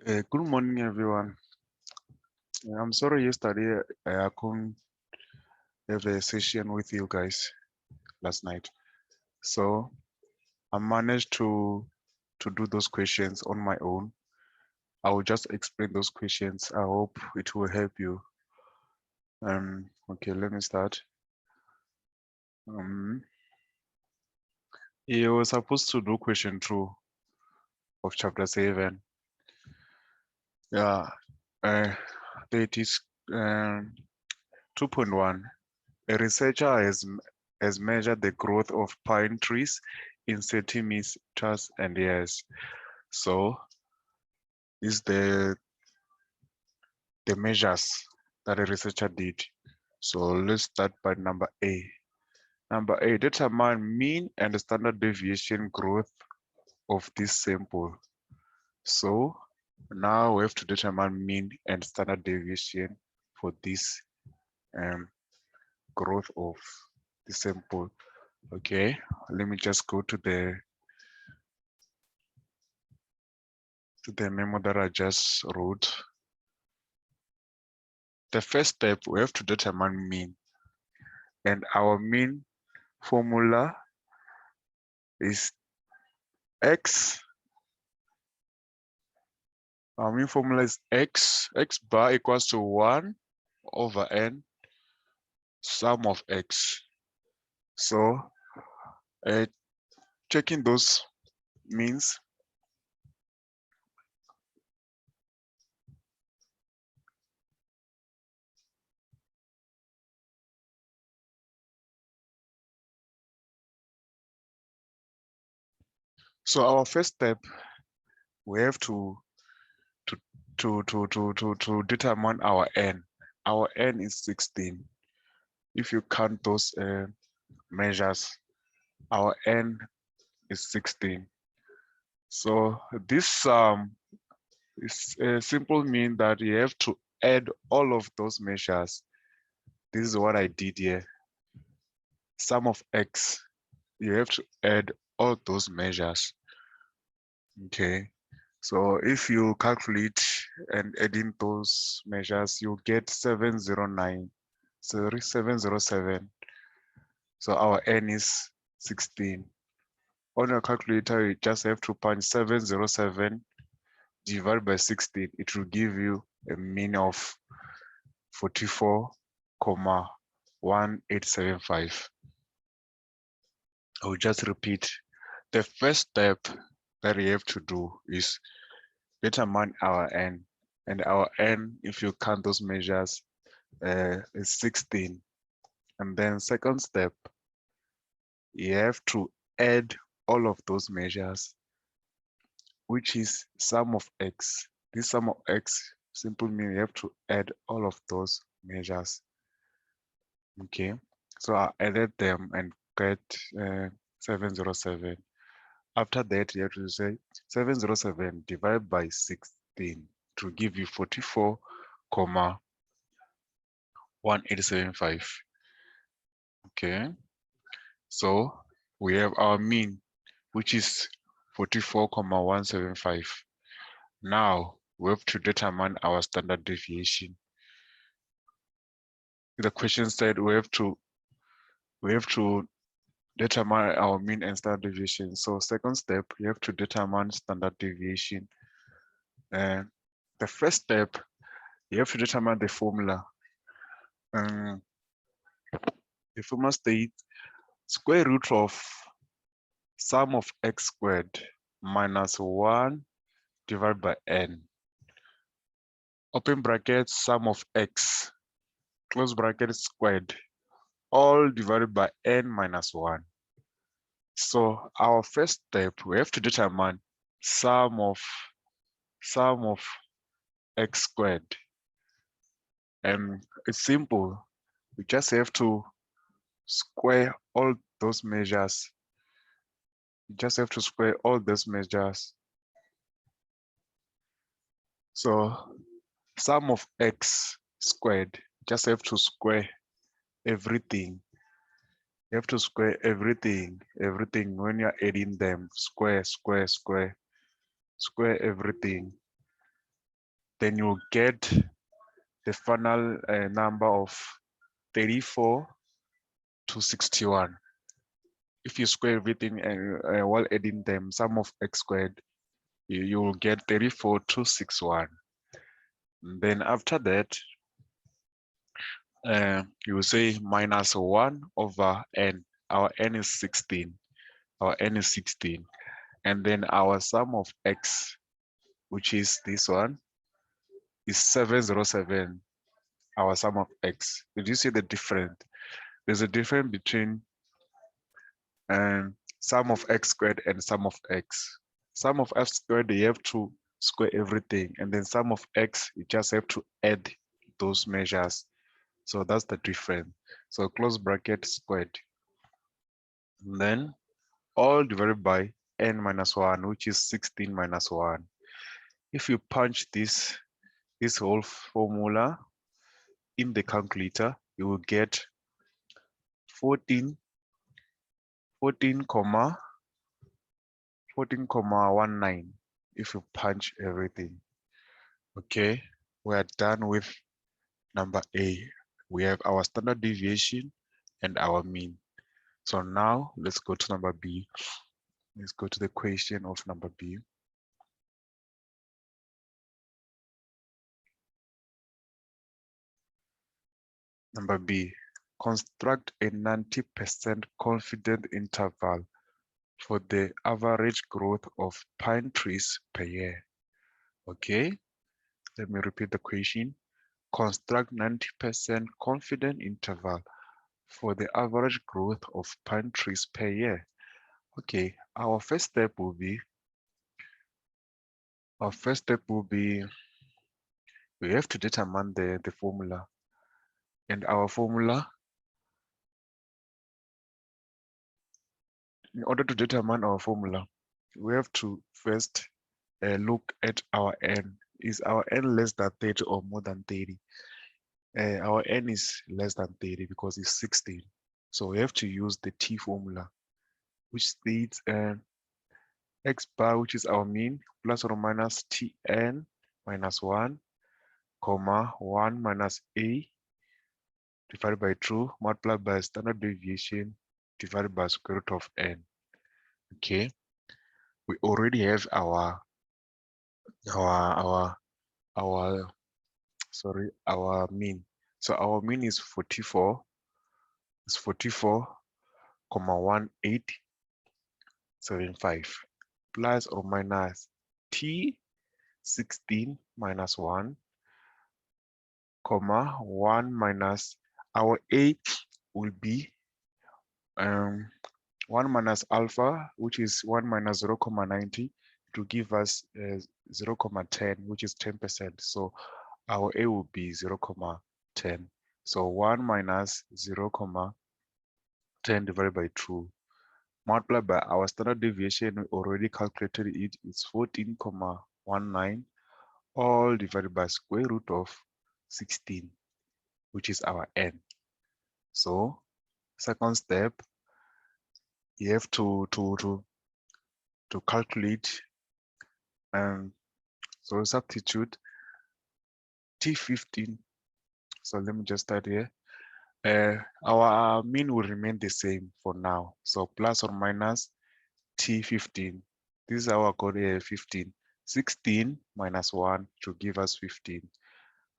Good morning, everyone. I'm sorry yesterday I couldn't have a session with you guys last night. So I managed to do those questions on my own. I will just explain those questions. I hope it will help you. Okay, let me start. Um, you were supposed to do question 2 of chapter 7. Yeah, uh, that is 2.1. A researcher has measured the growth of pine trees in centimeters and years. So is the measures that a researcher did. So let's start by number A. Number A, determine mean and standard deviation growth of this sample. So now we have to determine mean and standard deviation for this um, growth of the sample. Okay, let me just go to the memo that I just wrote. The first step, we have to determine mean. And our mean formula is x. Our mean formula is x bar equals to 1 over n sum of x. So checking those means, so our first step, we have to to determine our n. Our n is 16. If you count those measures, our n is 16. So this is a simple mean that you have to add all of those measures. This is what I did here. Sum of x, you have to add all those measures. Okay. So if you calculate and add in those measures, you get 709. Sorry, 707. So our n is 16. On your calculator, you just have to punch 707 divided by 16. It will give you a mean of 44,1875. I will just repeat. The first step that we have to do is determine our n. And our n, if you count those measures, is 16. And then second step, you have to add all of those measures, which is sum of x. This sum of x simply means you have to add all of those measures. Okay, so I added them and get 707. After that, you have to say 707 divided by 16 to give you 44,1875. Okay, so we have our mean, which is 44,175. Now we have to determine our standard deviation. The question said we have to determine our mean and standard deviation. So second step, you have to determine standard deviation. And the first step, you have to determine the formula. The formula states square root of sum of x squared minus 1 divided by n. Open bracket sum of x, close bracket squared, all divided by n minus 1. So our first step, we have to determine sum of x squared. And it's simple. We just have to square all those measures. You just have to square all those measures. So sum of x squared, just have to square everything. You have to square everything when you're adding them. Square, square, square, square everything. then you'll get the final number of 34 to 61. If you square everything while adding them, sum of x squared, you will get 34 to 61. And then after that, you will say minus 1 over n. Our n is 16. Our n is 16. And then our sum of x, which is this one, is 707. Our sum of x. Did you see the difference? There's a difference between sum of x squared and sum of x. Sum of x squared, you have to square everything, and then sum of x, you just have to add those measures. So that's the difference. So close bracket squared. And then all divided by n minus 1, which is 16 minus 1. If you punch this whole formula in the calculator, you will get 14, 14,19 if you punch everything. Okay, we are done with number A. We have our standard deviation and our mean. So now let's go to number B. Let's go to the question of number B. Number B, construct a 90% confident interval for the average growth of pine trees per year. Okay, let me repeat the question. Construct 90% confident interval for the average growth of pine trees per year. Okay, our first step will be, we have to determine the formula. And our formula, in order to determine our formula, we have to first look at our n. Is our n less than 30 or more than 30? Our n is less than 30 because it's 16. So we have to use the t formula, which states x bar, which is our mean, plus or minus tn minus 1, comma 1 minus a divided by 2 multiplied by standard deviation divided by square root of n. Okay, we already have our mean. So our mean is 44. It's 44,1875 plus or minus t 16 minus 1, comma 1 minus our a will be 1 minus alpha, which is 1 minus 0,90 to give us 0,10, which is 10%. So our a will be 0,10. So 1 minus 0,10 divided by 2 multiplied by our standard deviation. We already calculated it. It's 14,19, all divided by square root of 16, which is our n. So second step, you have to calculate, so substitute t15. So let me just start here. Our mean will remain the same for now. So plus or minus t15. This is our code here, 15. 16 minus 1 to give us 15,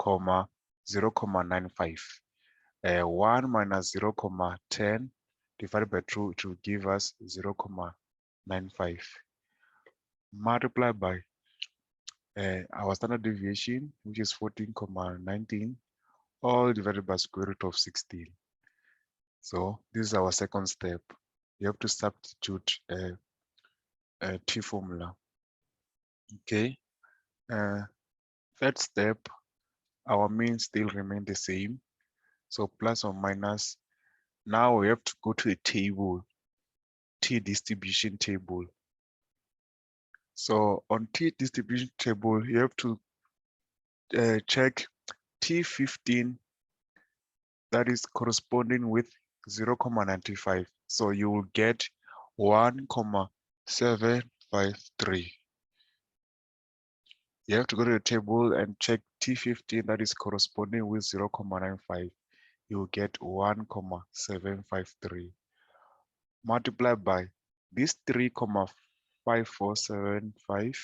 comma 0,95. 1 minus 0,10 divided by 2 to give us 0,95. Multiply by our standard deviation, which is 14,19, all divided by square root of 16. So this is our second step. You have to substitute a t formula. Okay. Third step, our mean still remain the same. So plus or minus. Now we have to go to a table, t distribution table. So on t distribution table, you have to check t15 that is corresponding with 0,95. So you will get 1,753. You have to go to the table and check T15 that is corresponding with 0.95. You will get 1,753. Multiply by this 3,5475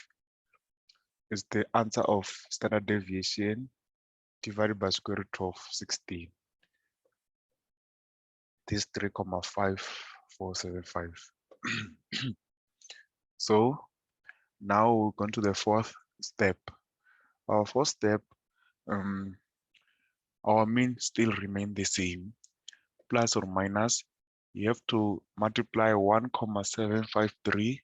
is the answer of standard deviation divided by square root of 16. This 3,5475. So now we'll go to the fourth step. Our fourth step, our mean still remain the same, plus or minus. You have to multiply 1,753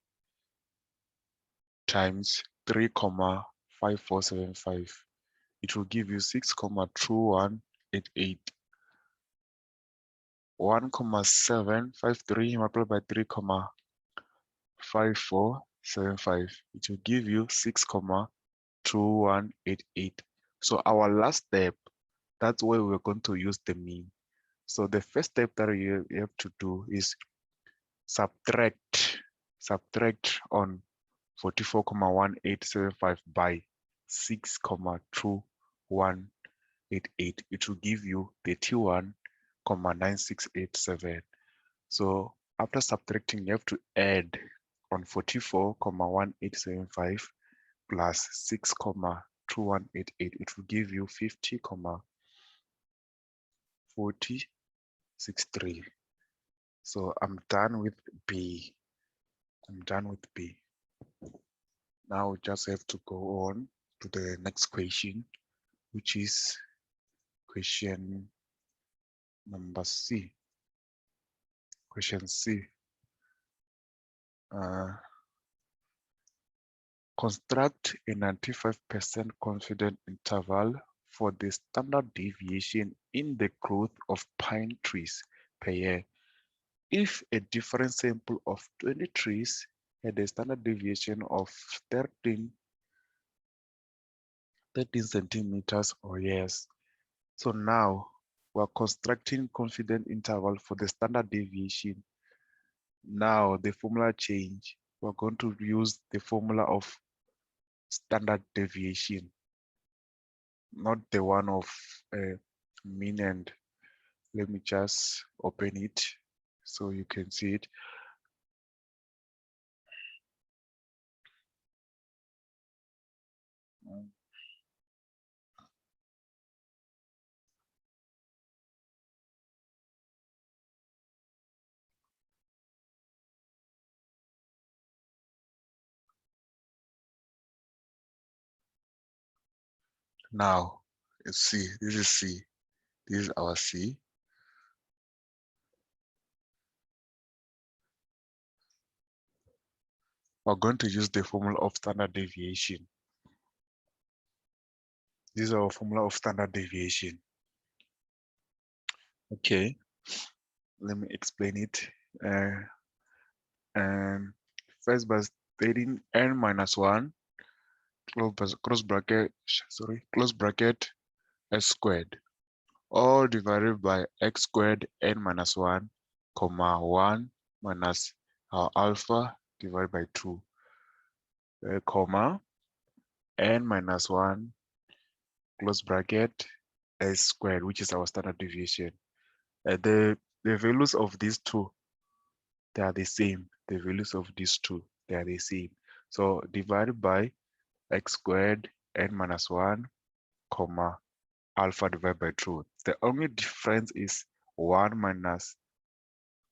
times 3,5475. It will give you 6,2188. 1,753 multiplied by 3,5475. It will give you 6,2188. So our last step, that's where we're going to use the mean. So the first step that you have to do is subtract on 44,1875 by 6,2188. It will give you 31,9687. So after subtracting, you have to add on 44,1875 plus 6,2188. It will give you 50,4063. So I'm done with B. Now we just have to go on to the next question, which is question number C. Question C. Construct a 95% confident interval for the standard deviation in the growth of pine trees per year. If a different sample of 20 trees had a standard deviation of 13 centimeters or years. So now we're constructing confident interval for the standard deviation. Now the formula change. We're going to use the formula of standard deviation, not the one of mean. And let me just open it so you can see it. Now, let's see, this is C. This is our C. We're going to use the formula of standard deviation. This is our formula of standard deviation. Okay, let me explain it. And first by stating n minus 1 close bracket s squared, all divided by x squared n minus 1 comma 1 minus our alpha divided by 2 comma n minus 1 close bracket s squared, which is our standard deviation. The values of these two, they are the same. The values of these two, they are the same. So divided by x squared n minus 1 comma alpha divided by 2. The only difference is 1 minus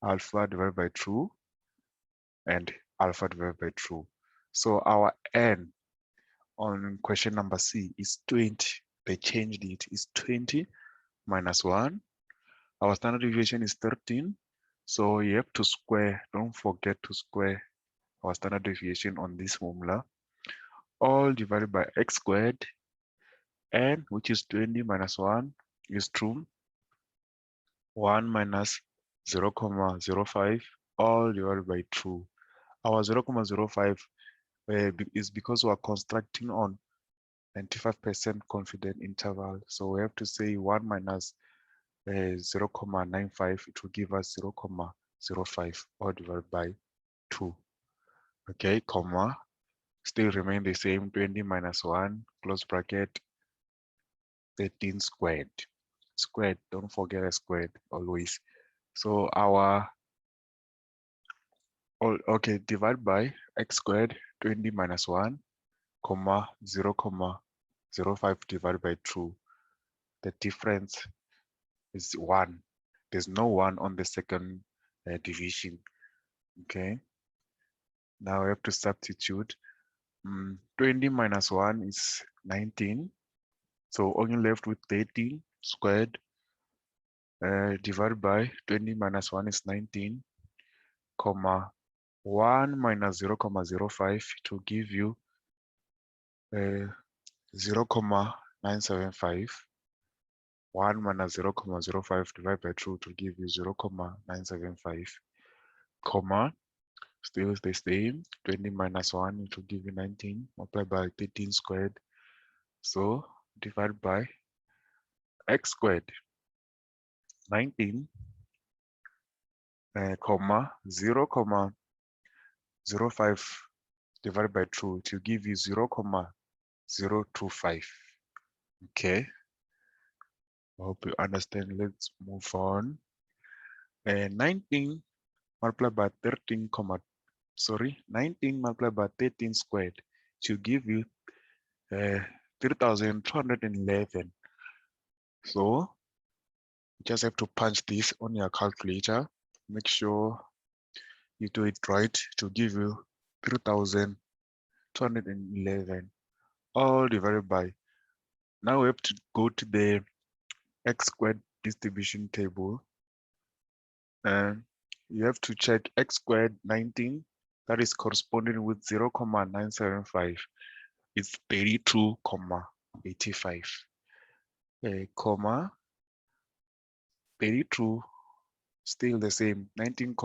alpha divided by 2 and alpha divided by 2. So our n on question number C is 20. They changed it. It's 20 minus 1. Our standard deviation is 13. So you have to square. Don't forget to square our standard deviation on this formula. All divided by x squared, n, which is 20 minus 1, is true. 1 minus 0,05, all divided by 2. Our 0,05 is because we are constructing on 95% confident interval. So we have to say 1 minus 0,95, it will give us 0,05, all divided by 2. Okay, comma. still remain the same. 20 minus 1, close bracket, 13 squared. Squared, don't forget a squared always. So okay, divide by x squared, 20 minus 1, comma 0, 0.05 divided by 2. The difference is 1. There's no 1 on the second division. Okay. Now we have to substitute. 20 minus 1 is 19. So only left with 13 squared divided by 20 minus 1 is 19, comma 1 minus 0, 0.05 to give you 0.975. 1 minus 0, 0.05 divided by 2 to give you 0.975, comma, still the same, 20 minus 1 to give you 19, multiplied by 13 squared. So divide by x squared, 19, comma 0, 0.05 divided by 2 to give you 0.025. Okay, I hope you understand. Let's move on. 19 multiplied by 13, 19 multiplied by 13 squared to give you 3,211. So you just have to punch this on your calculator. Make sure you do it right to give you 3,211, all divided by. Now we have to go to the x squared distribution table, and you have to check x squared 19, that is corresponding with 0.975. It's 32.85. Comma 32, still the same, 19,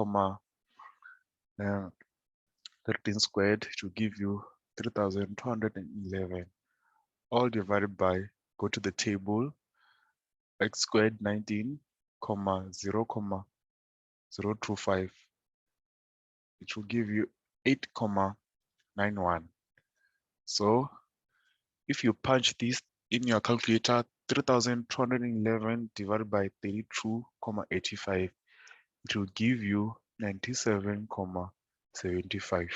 13 squared to give you 3,211, all divided by, go to the table, x squared 19, 0.025. It will give you 8.91. So if you punch this in your calculator, 3,211 divided by 32.85, it will give you 97.75.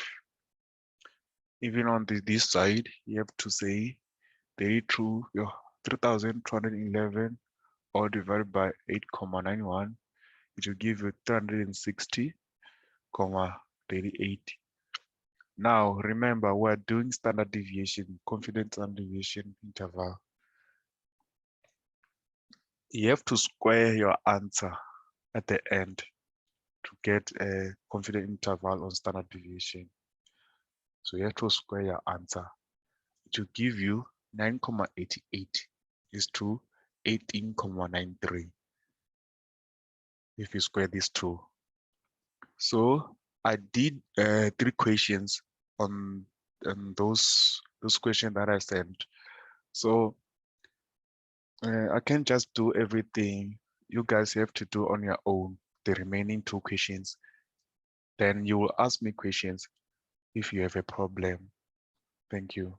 Even on this side, you have to say 3,211 all divided by 8.91, it will give you 360.38. Now remember, we're doing standard deviation, confidence and deviation interval. You have to square your answer at the end to get a confidence interval on standard deviation. So you have to square your answer. It will give you 9.88 is to 18.93 if you square these two. So I did 3 questions on those questions that I sent. So I can't just do everything. You guys have to do on your own the remaining 2 questions. Then you will ask me questions if you have a problem. Thank you.